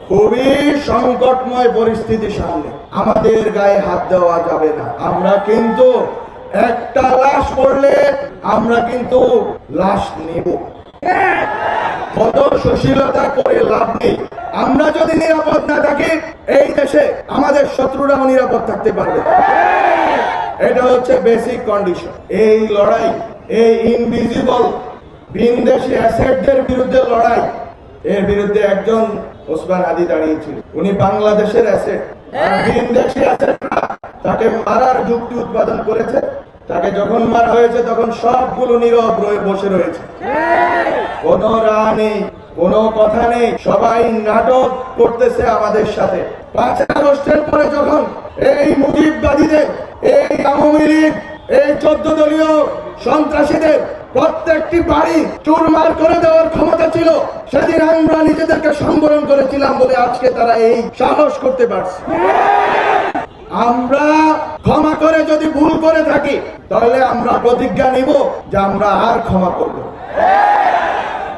খুবই সংকটময় পরিস্থিতির সামনে আমাদের গায়ে হাত দেওয়া যাবে না। আমরা কিন্তু একটা লাশ পড়লে আমরা কিন্তু লাশ নেব, কত সুশীলতা করে লাভ নেই। আমরা যদি নিরাপদ না থাকি এই দেশে আমাদের শত্রুরাও নিরাপদ থাকতে পারবে। এটা হচ্ছে বেসিক কন্ডিশন। এই লড়াই, এই ইনভিজিবল ভিনদেশি অ্যাসেটদের বিরুদ্ধে লড়াই, এর বিরুদ্ধে একজন ওসমান হাদি দাঁড়িয়েছিল। উনি বাংলাদেশের অ্যাসেট, আর ভিনদেশি অ্যাসেটরা তাকে মারার যুক্তি উৎপাদন করেছে। তাকে যখন মারা হয়েছে তখন সবগুলো নীরব রয়ে বসে রয়েছে, কোনো রাহ নেই, কোনো কথা নেই, সবাই নাটক করতেছে আমাদের সাথে। 5 আগস্টের পরে যখন এই মুজিববাদীদের, এই আওয়ামী লীগ, এই 14 দলীয় সন্ত্রাসীদের প্রত্যেকটি বাড়ি চুরমার করে দেওয়ার ক্ষমতা ছিল, সেদিন আমরা নিজেদেরকে সংবরণ করেছিলাম বলে আজকে তারা এই সাহস করতে পারছে। আমরা ক্ষমা করে যদি ভুল করে থাকি তাহলে আমরা প্রতিজ্ঞা নিব যে আমরা আর ক্ষমা করব না।